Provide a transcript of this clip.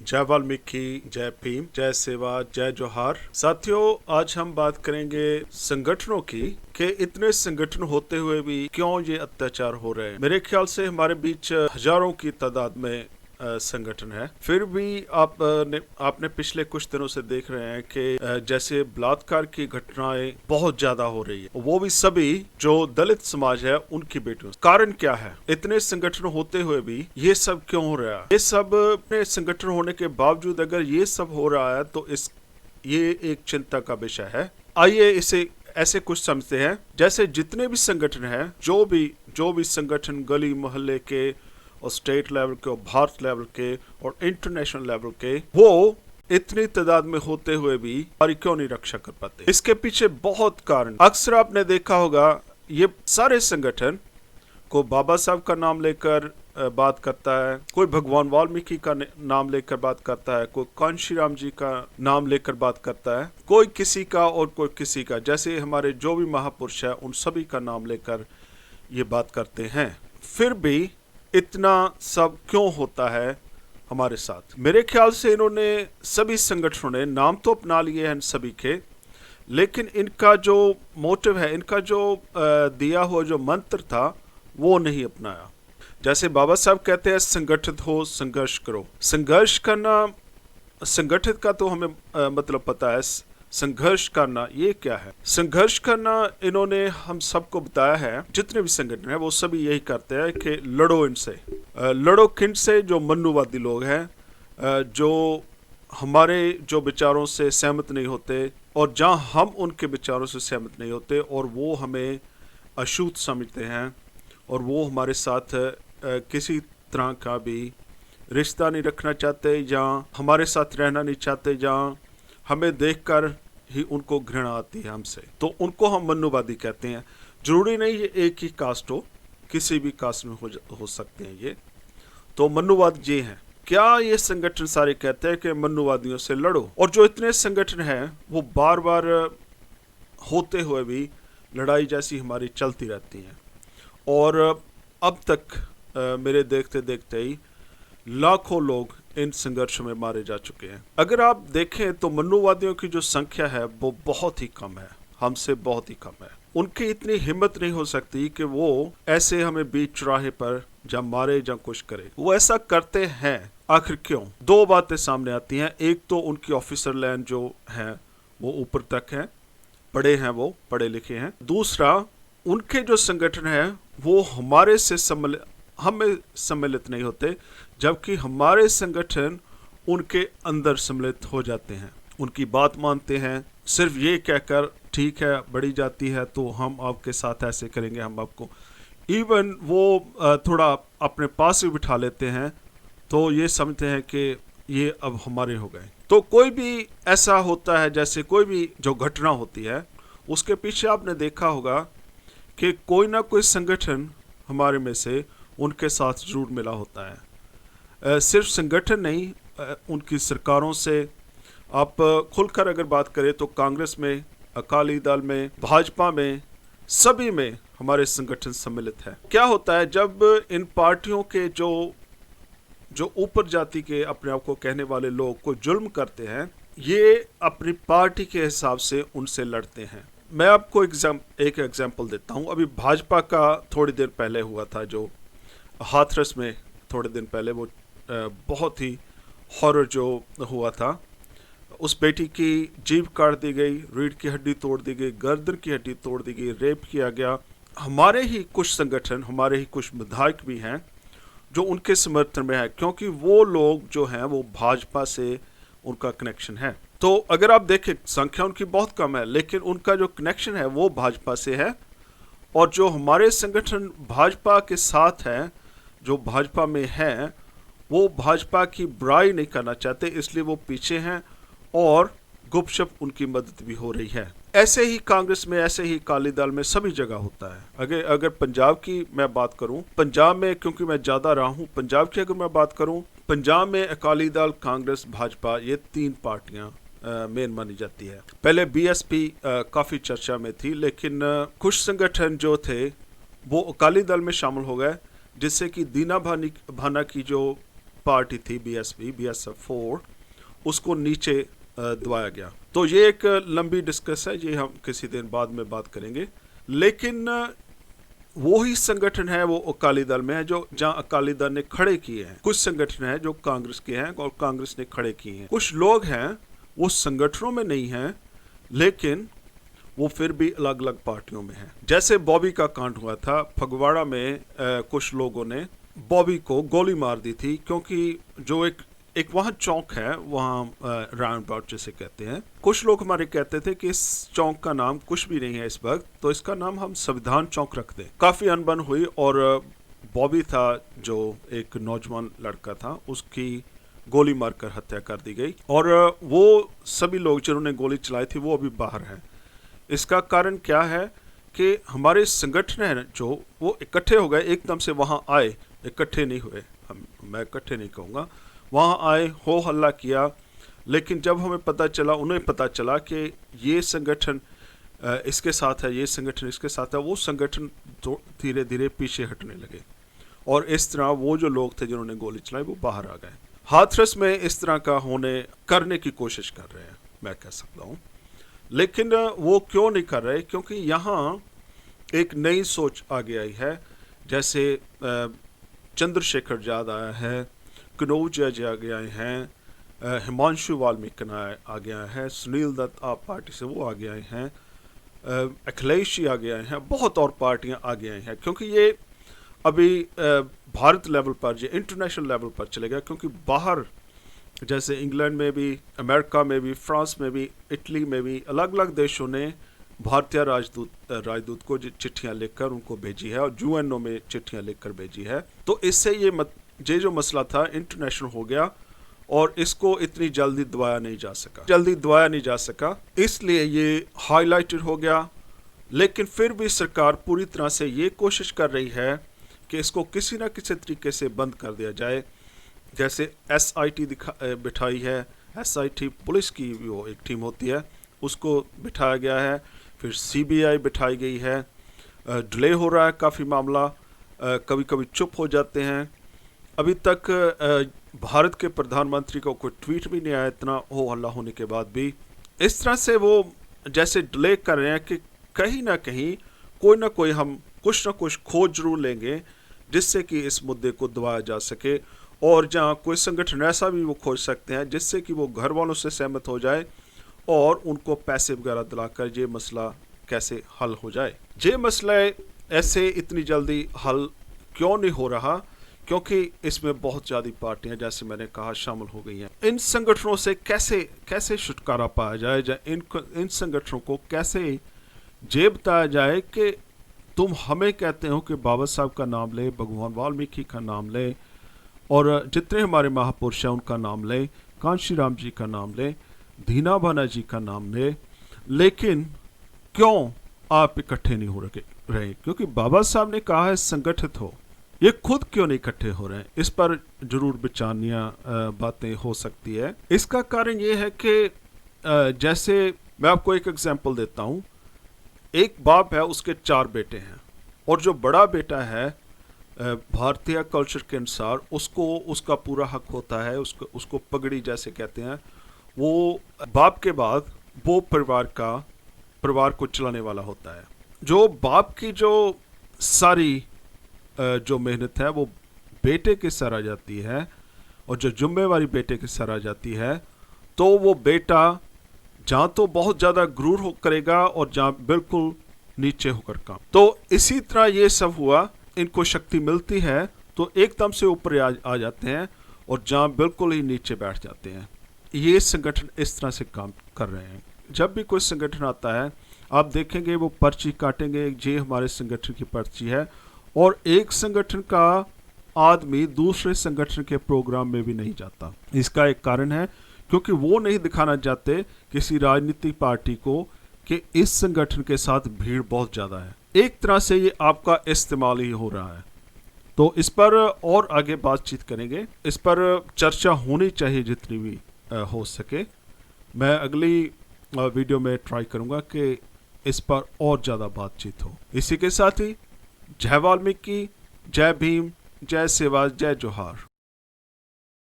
जय वाल्मीकि, जय भीम, जय सेवा, जय जोहार। साथियों, आज हम बात करेंगे संगठनों की कि इतने संगठन होते हुए भी क्यों ये अत्याचार हो रहे हैं। मेरे ख्याल से हमारे बीच हजारों की तादाद में संगठन है, फिर भी आपने पिछले कुछ दिनों से देख रहे हैं कि जैसे बलात्कार की घटनाएं बहुत ज्यादा हो रही है, वो भी सभी जो दलित समाज है उनकी बेटियों। कारण क्या है? इतने संगठन होते हुए भी ये सब क्यों हो रहा है? ये सब संगठन होने के बावजूद अगर ये सब हो रहा है तो ये एक चिंता का विषय है। आइए इसे ऐसे कुछ समझते हैं। जैसे जितने भी संगठन हैं, जो भी संगठन गली मोहल्ले के और स्टेट लेवल के और भारत लेवल के और इंटरनेशनल लेवल के, वो इतनी तादाद में होते हुए भी हमारी क्यों नहीं रक्षा कर पाते? इसके पीछे बहुत कारण। अक्सर आपने देखा होगा ये सारे संगठन को बाबा साहब का नाम लेकर बात करता है, कोई भगवान वाल्मीकि का नाम लेकर बात करता है, कोई कांशीराम जी का नाम लेकर बात करता है, कोई किसी का और कोई किसी का। जैसे हमारे जो भी महापुरुष है उन सभी का नाम लेकर ये बात करते हैं। फिर भी इतना सब क्यों होता है हमारे साथ? मेरे ख्याल से इन्होंने सभी संगठनों ने नाम तो अपना लिए हैं सभी के, लेकिन इनका जो मोटिव है, इनका जो दिया हुआ जो मंत्र था वो नहीं अपनाया। जैसे बाबा साहब कहते हैं संगठित हो, संघर्ष करो। संघर्ष करना, संगठित का तो हमें मतलब पता है, संघर्ष करना ये क्या है? संघर्ष करना इन्होंने हम सबको बताया है। जितने भी संगठन है वो सभी यही करते हैं कि लड़ो इनसे। लड़ो किन से? जो मनुवादी लोग हैं, जो हमारे जो विचारों से सहमत नहीं होते और जहां हम उनके विचारों से सहमत नहीं होते और वो हमें अछूत समझते हैं और वो हमारे साथ किसी तरह का भी रिश्ता नहीं रखना चाहते, या हमारे साथ रहना नहीं चाहते, जहाँ हमें देखकर ही उनको घृणा आती है हमसे, तो उनको हम मनुवादी कहते हैं। जरूरी नहीं ये एक ही कास्ट हो, किसी भी कास्ट में हो सकते हैं ये। तो मनुवाद ये हैं। क्या ये संगठन सारे कहते हैं कि मनुवादियों से लड़ो? और जो इतने संगठन हैं वो बार बार होते हुए भी लड़ाई जैसी हमारी चलती रहती हैं। और अब तक मेरे देखते देखते ही लाखों लोग इन संघर्षों में मारे जा चुके हैं। अगर आप देखें तो मनुवादियों की जो संख्या है वो बहुत ही कम है, हमसे बहुत ही कम है। उनकी इतनी हिम्मत नहीं हो सकती कि वो ऐसे हमें बीच चौराहे पर या मारे या कुछ करे। वो ऐसा करते हैं, आखिर क्यों? दो बातें सामने आती हैं। एक तो उनकी ऑफिसर लाइन जो है वो ऊपर तक है, पढ़े हैं, वो पढ़े लिखे हैं। दूसरा, उनके जो संगठन है वो हमारे से हमें सम्मिलित नहीं होते, जबकि हमारे संगठन उनके अंदर सम्मिलित हो जाते हैं, उनकी बात मानते हैं। सिर्फ ये कहकर ठीक है बड़ी जाती है तो हम आपके साथ ऐसे करेंगे, हम आपको इवन वो थोड़ा अपने पास ही बिठा लेते हैं, तो ये समझते हैं कि ये अब हमारे हो गए। तो कोई भी ऐसा होता है, जैसे कोई भी जो घटना होती है उसके पीछे आपने देखा होगा कि कोई ना कोई संगठन हमारे में से उनके साथ जरूर मिला होता है। सिर्फ संगठन नहीं, उनकी सरकारों से आप खुलकर अगर बात करें तो कांग्रेस में, अकाली दल में, भाजपा में, सभी में हमारे संगठन सम्मिलित है। क्या होता है जब इन पार्टियों के जो ऊपर जाति के अपने आप को कहने वाले लोग को जुल्म करते हैं, ये अपनी पार्टी के हिसाब से उनसे लड़ते हैं। मैं आपको एक एग्जाम्पल देता हूँ। अभी भाजपा का थोड़ी देर पहले हुआ था, जो हाथरस में थोड़े दिन पहले वो बहुत ही हॉरर जो हुआ था। उस बेटी की जीभ काट दी गई, रीढ़ की हड्डी तोड़ दी गई, गर्दन की हड्डी तोड़ दी गई, रेप किया गया। हमारे ही कुछ संगठन, हमारे ही कुछ विधायक भी हैं जो उनके समर्थन में है, क्योंकि वो लोग जो हैं वो भाजपा से उनका कनेक्शन है। तो अगर आप देखें संख्या उनकी बहुत कम है, लेकिन उनका जो कनेक्शन है वो भाजपा से है। और जो हमारे संगठन भाजपा के साथ हैं, जो भाजपा में हैं, वो भाजपा की बुराई नहीं करना चाहते, इसलिए वो पीछे हैं और गुपशुप उनकी मदद भी हो रही है। ऐसे ही कांग्रेस में, ऐसे ही अकाली दल में, सभी जगह होता है। अगर पंजाब की मैं बात करूं, पंजाब में क्योंकि मैं ज़्यादा रहा हूं, पंजाब की अगर मैं बात करूं, पंजाब में अकाली दल, कांग्रेस, भाजपा, ये तीन पार्टियां मेन मानी जाती है। पहले बीएसपी काफ़ी चर्चा में थी, लेकिन कुछ संगठन जो थे वो अकाली दल में शामिल हो गए, जिससे कि दीना भाना की जो पार्टी थी बीएसपी, BSF-4, उसको नीचे दबाया गया। तो ये एक लंबी डिस्कस है, ये हम किसी दिन बाद में बात करेंगे। लेकिन वो ही संगठन है, वो अकाली दल में है, जो जहाँ अकाली दल ने खड़े किए हैं। कुछ संगठन है जो कांग्रेस के हैं और कांग्रेस ने खड़े किए हैं। कुछ लोग हैं वो संगठनों में नहीं हैं, लेकिन वो फिर भी अलग अलग पार्टियों में हैं। जैसे बॉबी का कांड हुआ था फगवाड़ा में, कुछ लोगों ने बॉबी को गोली मार दी थी, क्योंकि जो एक वहाँ चौक है, वहाँ राउंड अबाउट जिसे कहते हैं। कुछ लोग हमारे कहते थे कि इस चौक का नाम कुछ भी नहीं है इस वक्त, तो इसका नाम हम संविधान चौक रख दें। काफ़ी अनबन हुई और बॉबी था जो एक नौजवान लड़का था, उसकी गोली मारकर हत्या कर दी गई और वो सभी लोग जिन्होंने गोली चलाई थी वो अभी बाहर हैं। इसका कारण क्या है कि हमारे संगठन हैं जो वो इकट्ठे हो गए, एकदम से वहाँ आए, इकट्ठे नहीं हुए, मैं इकट्ठे नहीं कहूँगा, वहाँ आए, हो हल्ला किया। लेकिन जब हमें पता चला, उन्हें पता चला कि ये संगठन इसके साथ है, ये संगठन इसके साथ है, वो संगठन धीरे धीरे पीछे हटने लगे और इस तरह वो जो लोग थे जिन्होंने गोली चलाई वो बाहर आ गए। हाथरस में इस तरह का करने की कोशिश कर रहे हैं, मैं कह सकता हूँ। लेकिन वो क्यों नहीं कर रहे? क्योंकि यहाँ एक नई सोच आगे आई है। जैसे चंद्रशेखर आजाद आया है, कनौज आगे आए हैं, हिमांशु वाल्मीकि आगे आए हैं, सुनील दत्त आप पार्टी से वो आगे आए हैं, अखिलेश जी आगे आए हैं, बहुत और पार्टियां आगे आई हैं। क्योंकि ये अभी भारत लेवल पर, ये इंटरनेशनल लेवल पर चलेगा। क्योंकि बाहर जैसे इंग्लैंड में भी, अमेरिका में भी, फ्रांस में भी, इटली में भी अलग अलग देशों ने भारतीय राजदूत को चिट्ठियां लिखकर उनको भेजी है और यूएनओ में चिट्ठियां लिखकर भेजी है। तो इससे ये जो मसला था इंटरनेशनल हो गया और इसको इतनी जल्दी दबाया नहीं जा सका, इसलिए ये हाईलाइटेड हो गया। लेकिन फिर भी सरकार पूरी तरह से ये कोशिश कर रही है कि इसको किसी न किसी तरीके से बंद कर दिया जाए। जैसे SIT बिठाई है, SIT पुलिस की वो एक टीम होती है, उसको बिठाया गया है। फिर CBI बिठाई गई है। डिले हो रहा है काफ़ी मामला, कभी कभी चुप हो जाते हैं। अभी तक भारत के प्रधानमंत्री को कोई ट्वीट भी नहीं आया, इतना हो हल्ला होने के बाद भी। इस तरह से वो जैसे डिले कर रहे हैं कि कहीं ना कहीं कोई ना कोई हम कुछ ना कुछ खोज जरूर लेंगे जिससे कि इस मुद्दे को दबाया जा सके। और जहाँ कोई संगठन ऐसा भी वो खोज सकते हैं जिससे कि वो घर वालों से सहमत हो जाए और उनको पैसे वगैरह दिलाकर ये मसला कैसे हल हो जाए। ये मसला ऐसे इतनी जल्दी हल क्यों नहीं हो रहा? क्योंकि इसमें बहुत ज़्यादा पार्टियां, जैसे मैंने कहा, शामिल हो गई हैं। इन संगठनों से कैसे छुटकारा पाया जाए, इन संगठनों को कैसे ये बताया जाए कि तुम हमें कहते हो कि बाबा साहब का नाम ले, भगवान वाल्मीकि का नाम ले और जितने हमारे महापुरुष हैं उनका नाम ले, कांशी राम जी का नाम ले, दीना भाना जी का नाम ले, लेकिन क्यों आप इकट्ठे नहीं हो रहे? क्योंकि बाबा साहब ने कहा है संगठित हो, ये खुद क्यों नहीं इकट्ठे हो रहे हैं? इस पर जरूर विचारणीय बातें हो सकती है। इसका कारण ये है कि जैसे मैं आपको एक एग्जांपल देता हूँ। एक बाप है, उसके 4 बेटे हैं और जो बड़ा बेटा है भारतीय कल्चर के अनुसार उसका पूरा हक होता है, उसको पगड़ी जैसे कहते हैं। वो बाप के बाद वो परिवार को चलाने वाला होता है। जो बाप की जो सारी जो मेहनत है वो बेटे के सर आ जाती है और जो जिम्मेवारी बेटे के सर आ जाती है, तो वो बेटा जहाँ तो बहुत ज़्यादा गुरूर करेगा और जहाँ बिल्कुल नीचे होकर काम। तो इसी तरह ये सब हुआ, इनको शक्ति मिलती है तो एकदम से ऊपर आ जाते हैं और जहाँ बिल्कुल ही नीचे बैठ जाते हैं। ये संगठन इस तरह से काम कर रहे हैं। जब भी कोई संगठन आता है आप देखेंगे वो पर्ची काटेंगे, ये हमारे संगठन की पर्ची है, और एक संगठन का आदमी दूसरे संगठन के प्रोग्राम में भी नहीं जाता। इसका एक कारण है क्योंकि वो नहीं दिखाना चाहते किसी राजनीतिक पार्टी को कि इस संगठन के साथ भीड़ बहुत ज़्यादा है। एक तरह से ये आपका इस्तेमाल ही हो रहा है। तो इस पर और आगे बातचीत करेंगे, इस पर चर्चा होनी चाहिए जितनी भी हो सके। मैं अगली वीडियो में ट्राई करूँगा कि इस पर और ज़्यादा बातचीत हो। इसी के साथ ही जय वाल्मीकि, जय भीम, जय सेवा, जय जोहार।